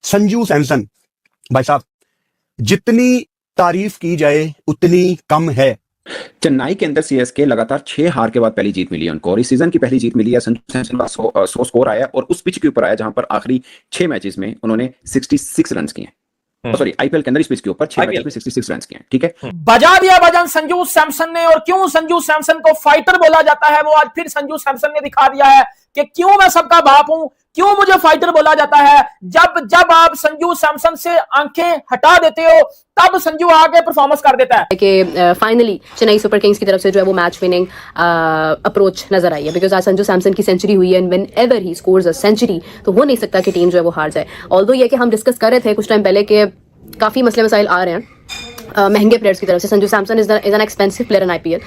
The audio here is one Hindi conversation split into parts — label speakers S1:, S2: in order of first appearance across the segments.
S1: संजू सैमसन भाई साहब, जितनी तारीफ की जाए उतनी कम है।
S2: चेन्नई के अंदर सीएसके लगातार 6 हार के बाद पहली जीत मिली है उनको, और इस सीजन की पहली जीत मिली है। संजू सैमसन का 100 स्कोर आया और उस पिच के ऊपर आया जहां पर आखिरी 6 मैचेस में उन्होंने 66 रन किए हैं। सॉरी, आईपीएल के अंदर इस पिच के ऊपर 6 मैचेस में 66 रन किए हैं। ठीक है,
S3: बजा दिया वजन संजू सैमसन ने। और क्यों संजू सैमसन को फाइटर बोला जाता है, वो आज फिर संजू सैमसन ने दिखा दिया है कि क्यों मैं सबका बाप हूं, क्यों मुझे फाइटर बोला जाता है। जब आप संजू सैमसन से आंखें हटा देते हो तब संजू आगे परफॉर्मेंस कर देता है।
S4: कि फाइनली चेन्नई सुपर किंग्स की तरफ से जो है वो मैच विनिंग अप्रोच नजर आई है, बिकॉज आज संजू सैमसन की सेंचुरी हुई है and whenever he scores a century तो हो नहीं सकता कि टीम जो है वो हार जाए। ऑल्दो ये कि हम डिस्कस कर रहे थे कुछ टाइम पहले कि काफी मसले मसाइल आ रहे हैं महंगे प्लेयर्स की तरफ से। Sanju Samson is an expensive player in IPL,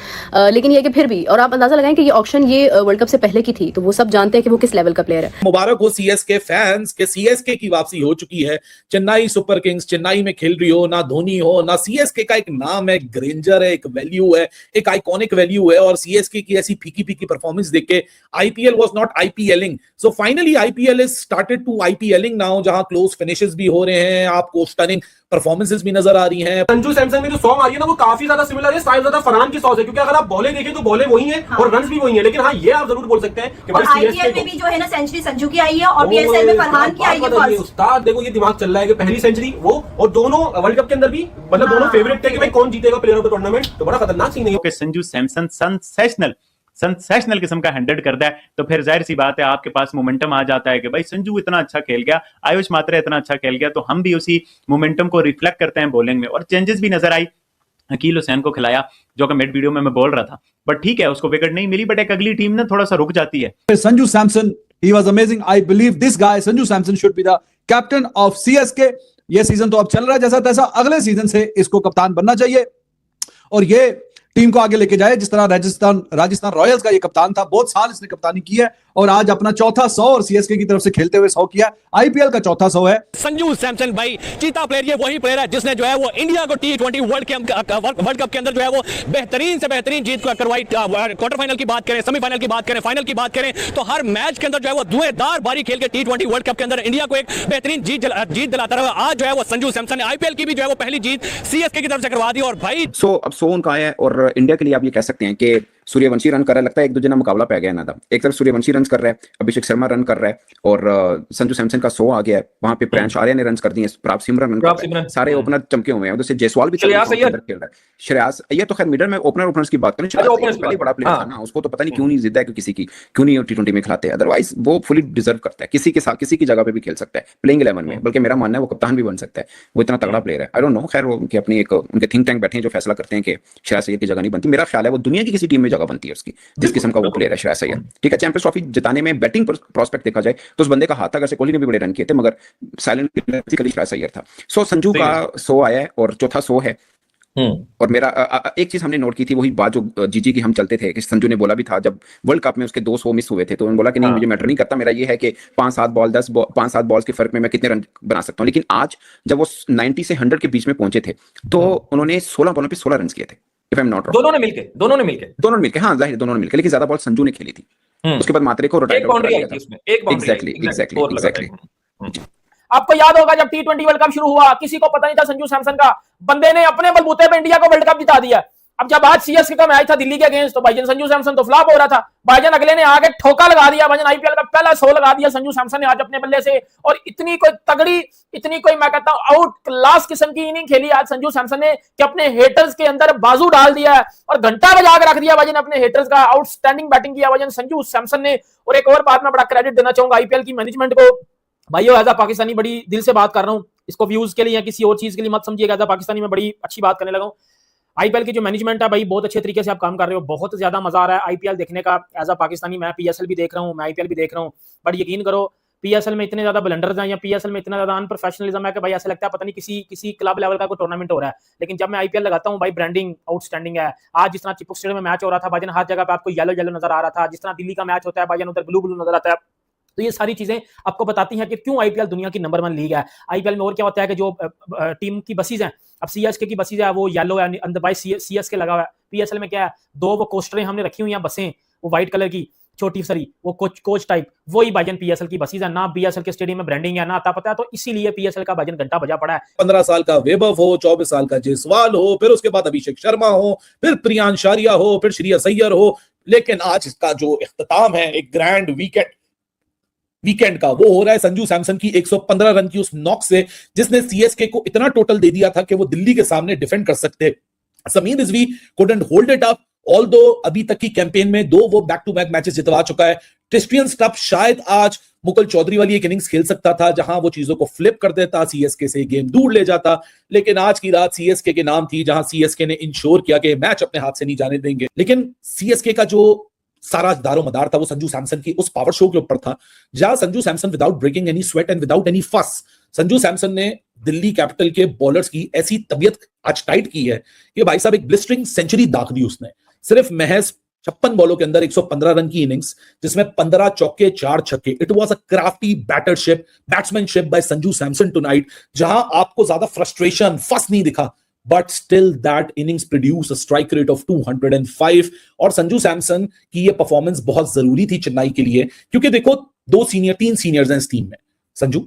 S4: लेकिन ये कि फिर भी, और आप अंदाजा लगाएं कि ये ऑक्शन ये वर्ल्ड कप से पहले की थी, तो वो सब जानते हैं कि वो किस लेवल का प्लेयर है।
S5: मुबारक हो सीएसके फैंस के, सीएसके की वापसी हो चुकी है। चेन्नई सुपर किंग्स चेन्नई में खेल रही हो, ना धोनी हो ना सीएसके का एक नाम है, ग्रेंजर है, एक वैल्यू है, एक आइकॉनिक वैल्यू है। और सीएसके की ऐसी फीकी फीकी परफॉर्मेंस देख के IPL was not appealing, so finally IPL is started to appealing now, जहां क्लोज फिनिशेस भी हो रहे हैं, आपको स्टनिंग परफॉर्मेंसेस भी नजर आ रही हैं।
S6: संजू सैमसन में जो सॉन्ग आ रही है ना, वो काफी ज्यादा सिमिलर है साहिबजादा फरहान की सॉन्ग है, क्योंकि अगर आप बॉलें देखें तो बॉलें वही हैं और रन्स भी वही हैं। लेकिन हाँ, ये आप जरूर बोल सकते हैं कि भाई
S7: आईपीएल में भी जो है ना सेंचुरी संजू की आई है और पीएसएल में फरहान की आई है।
S6: उस्ताद देखो, ये दिमाग चल रहा है कि पहली सेंचुरी वो, और दोनों वर्ल्ड कप के अंदर भी मतलब दोनों फेवरेट थे कि भाई कौन जीतेगा प्लेयर ऑफ द टूर्नामेंट। तो बड़ा खतरनाक सीन है।
S8: संजू सैमसन सेंसेशनल किस्म का हैंडल करता है, तो फिर जाहिर सी बात है आपके पास मोमेंटम आ जाता है कि भाई संजू इतना अच्छा खेल गया, आयुष मात्रा इतना अच्छा खेल गया, तो हम भी उसी मोमेंटम को रिफ्लेक्ट करते हैं बॉलिंग में। और चेंजेस भी नजर आई, अकील हुसैन को खिलाया जो कि मिड वीडियो में मैं बोल रहा था, बट ठीक है उसको विकेट नहीं मिली, बट एक अगली टीम ना थोड़ा सा रुक जाती है।
S9: Sanju Samson, he was amazing. I believe this guy Sanju Samson should be the captain of CSK। ये सीजन तो अब चल रहा है जैसा तैसा, अगले सीजन से इसको कप्तान बनना चाहिए और ये टीम को आगे लेके जाए, जिस तरह राजस्थान रॉयल्स का ये कप्तान था, बहुत साल इसने कप्तानी की है और आज अपना चौथा 100 और सीएसके की तरफ से खेलते हुए 100 किया, आईपीएल का चौथा 100 है।
S10: संजू सैमसन भाई चीता प्लेयर, ये वही प्लेयर है जिसने जो है वो इंडिया को T20 वर्ल्ड कप के अंदर जो है वो बेहतरीन से बेहतरीन जीत करवाई। क्वार्टर फाइनल की बात करें, सेमीफाइनल की बात करें, फाइनल की बात करें, तो हर मैच के अंदर जो है वो धुएंधार बारी खेल के T20 वर्ल्ड कप के अंदर इंडिया को एक बेहतरीन जीत दिलाता रहा। आज जो है वो संजू सैमसन ने आईपीएल की भी जो है वो पहली जीत सीएसके की तरफ से करवा दी। और भाई
S2: अब 100 उनका आया और इंडिया के लिए आप ये कह सकते हैं कि सूर्यवंशी रन कर रहा है, लगता है एक दूसरे ना मुकाबला पै गया ना था। एक तरफ सूर्यवंशी रन कर रहा है, अभिषेक शर्मा रन कर रहा है और संजू सैमसन का 100 आ गया है। वहां पे प्रियांश आर्या ने रन कर दिए, प्राप सिमरन रन कर रहा है, सारे ओपनर चमके हुए हैं। उधर से जयसवाल भी खेल रहा है, श्रेयस अय्यर तो खैर मिडल में ओपनर्स की बात करें, पहले बड़ा प्लेयर था ना, उसको तो पता नहीं क्यों नहीं जिद है कि किसी की क्यों नहीं T20 में खिलाते हैं, अदरवाइज वो फुली डिजर्व करता है, किसी के साथ किसी की जगह पे भी खेल सकता है प्लेइंग 11 में, बल्कि मेरा मानना है वो कप्तान भी बन सकता है, वो इतना तगड़ा प्लेयर है। आई डोंट नो, खैर वो उनके अपनी एक उनके थिंक टैंक बैठे हैं जो फैसला करते हैं कि श्रेयस अय्यर की जगह नहीं बनती। मेरा ख्याल है वो दुनिया की किसी टीम में जगह बनती है उसकी, जिस किस्म का वो प्लेयर है श्रेयस अय्यर। ठीक है, चैंपियंस ट्रॉफी जिताने में बैटिंग प्रोस्पेक्ट देखा जाए तो उस बंदे का हाथ था, अगर कोहली ने भी बड़े रन किए थे मगर साइलेंटली श्रेयस अय्यर था। सो संजू का 100 आया है और चौथा 100 है। और मेरा एक चीज हमने नोट की थी, वही बात जो जीजी की हम चलते थे कि संजू ने बोला भी था जब वर्ल्ड कप में उसके 200 मिस हुए थे, तो उन्होंने बोला कि नहीं मुझे मैटर नहीं करता, मेरा ये है कि 5-7 बॉल्स के फर्क में मैं कितने रन बना सकता हूं। लेकिन आज जब वो 90 से 100 के बीच में पहुंचे थे तो उन्होंने 16 बॉलों पे 16 रन किए थे, if I am not wrong.
S6: दोनों ने मिलके
S2: हाँ जाहिर दोनों ने मिलकर, लेकिन ज्यादा बॉल संजू ने खेली थी। उसके बाद मात्रे को रोटेट कर दिया था। एग्जैक्टली।
S3: आपको याद होगा जब T20 वर्ल्ड कप शुरू हुआ, किसी को पता नहीं था संजू सैमसन का, बंदे ने अपने बलबूते पे इंडिया को वर्ल्ड कप जिता दिया। अब जब आज सीएसके का मैच था दिल्ली के अगेंस्ट, तो भाईजान संजू सैमसन तो फ्लॉप हो रहा था, भाईजान अगले ने आगे ठोका लगा दिया, भाईजान आईपीएल का पहला 100 लगा दिया संजू सैमसन ने आज अपने बल्ले से। और इतनी कोई मैं कहता हूं आउट क्लास किस्म की इनिंग खेली आज संजू सैमसन ने कि अपने हेटर्स के अंदर बाजू डाल दिया है और घंटा बजा के रख दिया भाईजान अपने हेटर्स का। आउटस्टैंडिंग बैटिंग किया भाईजान संजू सैमसन ने। और एक और बात मैं बड़ा क्रेडिट देना चाहूंगा आईपीएल की मैनेजमेंट को। भाइयों, एज अ पाकिस्तानी बड़ी दिल से बात कर रहा हूं, इसको व्यूज के लिए या किसी और चीज के लिए मत समझिएगा, एज अ पाकिस्तानी में बड़ी अच्छी बात करने लगा हूं। आईपीएल की जो मैनेजमेंट है भाई, बहुत अच्छे तरीके से आप काम कर रहे हो, बहुत ज्यादा मजा आ रहा है आईपीएल देखने का। एज अ पाकिस्तानी मैं पीएसएल भी देख रहा हूं, मैं आईपीएल भी देख रहा हूं, बट यकीन करो पीएसएल में इतने ज्यादा ब्लंडर्स हैं या पीएसएल में इतना ज्यादा अनप्रोफेशनलिज्म है कि भाई ऐसा लगता है पता नहीं किसी क्लब लेवल का कोई टूर्नामेंट हो रहा है। लेकिन जब मैं आईपीएल लगाता हूं भाई, ब्रांडिंग आउटस्टैंडिंग है। आज जिस तरह चिपक स्टेडियम में मैच हो रहा था भाईजान, हर जगह पे आपको येलो नजर आ रहा था, जिस तरह दिल्ली का मैच होता है भाईजान उधर ब्लू नजर आता है। तो ये सारी चीजें आपको बताती हैं कि क्यों आईपीएल दुनिया की नंबर 1 लीग है। आईपीएल में और क्या होता है कि जो टीम की बसेज हैं, अब सीएसके की बसेज है वो येलो है, अंदर बाय सीएसके लगा हुआ है। पीएसएल में क्या है, 2 वो कोस्टरें हमने रखी हुई हैं बसें, वो व्हाइट कलर की, छोटी सरी वो कोच टाइप, वही भाईजान पीएसएल की बसीज है ना। बीएसएल के स्टेडियम में ब्रांडिंग है ना आता पता है, तो इसीलिए पीएसएल का भाईजान घंटा बजा पड़ा है।
S5: 15 साल का वैभव हो, 24 साल का जायसवाल हो, फिर उसके बाद अभिषेक शर्मा हो, फिर प्रियांश आर्या हो, फिर श्रेयस अय्यर हो, लेकिन आज इसका जो इख्तिताम है एक ग्रैंड वीकेंड का, वो हो रहा है संजू सैमसन की 115 रन की उस नॉक से, जिसने सीएसके को इतना टोटल दे दिया था कि वो दिल्ली के सामने डिफेंड कर सकते। Sameer Rizvi couldn't hold it up, although अभी तक की कैंपेन में 2 वो बैक टू बैक मैचेस जितवा चुका है। क्रिस्टियन स्टफ शायद आज मुकुल चौधरी वाली एक इनिंग्स खेल सकता था जहां वो चीजों को फ्लिप कर देता, सीएसके से गेम दूर ले जाता, लेकिन आज की रात सीएसके के नाम थी, जहां सीएसके ने इंश्योर किया कि मैच अपने हाथ से नहीं जाने देंगे। लेकिन सीएसके का जो सारा दारो मदार था वो संजू सैमसन की उस पावर शो के ऊपर था, जहां Sanju Samson without breaking any sweat and without any fuss, Sanju Samson ने दिल्ली कैपिटल के बॉलर्स की ऐसी तबीयत आज टाइट की है कि भाई साहब एक ब्लिस्टरिंग सेंचुरी दाग दी उसने। सिर्फ महज 56 बॉलों के अंदर 115 रन की इनिंग्स, जिसमें 15 चौके 4 छक्के। It was a crafty batsmanship by Sanju Samson tonight, जहां आपको ज्यादा फ्रस्ट्रेशन फस नहीं दिखा, but still that innings produce a strike rate of 205। और संजू सैमसन की ये परफॉर्मेंस बहुत जरूरी थी चेन्नई के लिए, क्योंकि देखो 3 सीनियर्स हैं इस टीम में, संजू,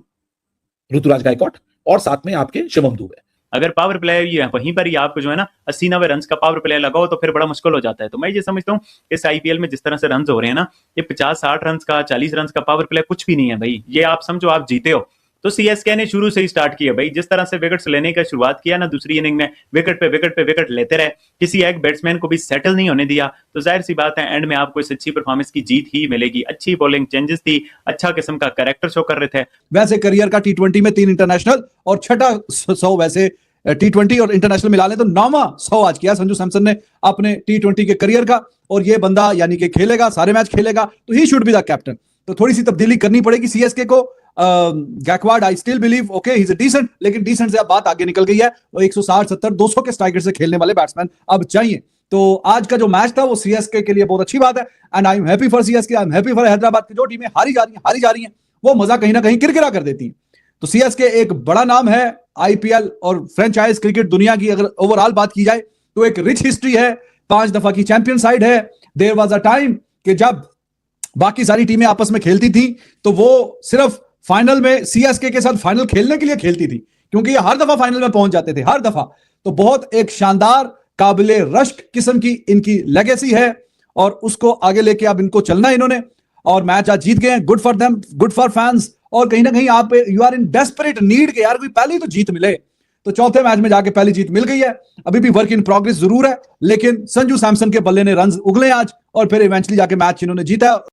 S5: ऋतुराज गायकवाड और साथ में आपके शिवम दुबे।
S8: अगर पावर प्ले ये वहीं पर ही आपको जो है ना 80-90 रन का पावर प्ले लगाओ तो फिर बड़ा मुश्किल हो जाता है। तो मैं ये समझता हूँ इस आईपीएल में जिस तरह से रन हो रहे हैं ना, ये 50-60 रन का 40 रन का पावर प्ले कुछ भी नहीं है भाई। ये आप समझो आप जीते हो। तो सीएसके ने शुरू से ही स्टार्ट किया भाई, जिस तरह से विकेट्स लेने का शुरुआत किया ना, दूसरी इनिंग में विकेट पे विकेट लेते रहे, किसी एक बैट्समैन को भी सेटल नहीं होने दिया, तो जाहिर सी बात है एंड में आपको इस अच्छी परफॉर्मेंस की जीत ही मिलेगी। अच्छी बॉलिंग चेंजेस थी, अच्छा किस्म का कैरेक्टर शो कर रहे थे।
S9: वैसे करियर का टी20 में 3 इंटरनेशनल और छठा 100 वैसे टी20 और इंटरनेशनल मिला ले तो 9वां 100 आज किया संजू सैमसन ने अपने टी20 के करियर का। और ये बंदा यानी कि खेलेगा, सारे मैच खेलेगा, तो he should be the captain. तो थोड़ी सी तब्दीली करनी पड़ेगी सीएसके को। Gaikwad I still believe okay he is a decent, लेकिन डिसेंट से अब बात आगे निकल गई है। वो 160 70 200 के स्ट्राइकर से खेलने वाले बैट्समैन अब चाहिए। तो आज का जो मैच था वो सीएसके के लिए बहुत अच्छी बात है, and I am happy for CSK, I am happy for Hyderabad की जो टीमें हारी जा रही हैं वो मजा कहीं ना कहीं किरकिरा कर देती हैं। तो सीएसके एक बड़ा नाम है आईपीएल और फ्रेंचाइज क्रिकेट दुनिया की। अगर ओवरऑल बात की जाए तो एक रिच हिस्ट्री है, 5 दफा की चैंपियन साइड है। देयर वाज अ टाइम कि जब बाकी सारी टीमें आपस में खेलती थी तो वो सिर्फ फाइनल में सीएसके के साथ फाइनल खेलने के लिए खेलती थी, क्योंकि ये हर दफा फाइनल में पहुंच जाते थे, हर दफा। तो बहुत एक शानदार काबिले रश्क किस्म की इनकी लेगेसी है और उसको आगे लेके अब इनको चलना है इन्होंने। और मैच आज जीत गए, good for them, good for fans. और कहीं ना कहीं आप you are in desperate need के यार कोई पहली तो जीत मिले। तो चौथे मैच में जाके पहली जीत मिल गई है। अभी भी वर्क इन प्रोग्रेस जरूर है, लेकिन संजू सैमसन के बल्ले ने रन उगले आज और फिर इवेंचुअली जाके मैच इन्होंने जीता।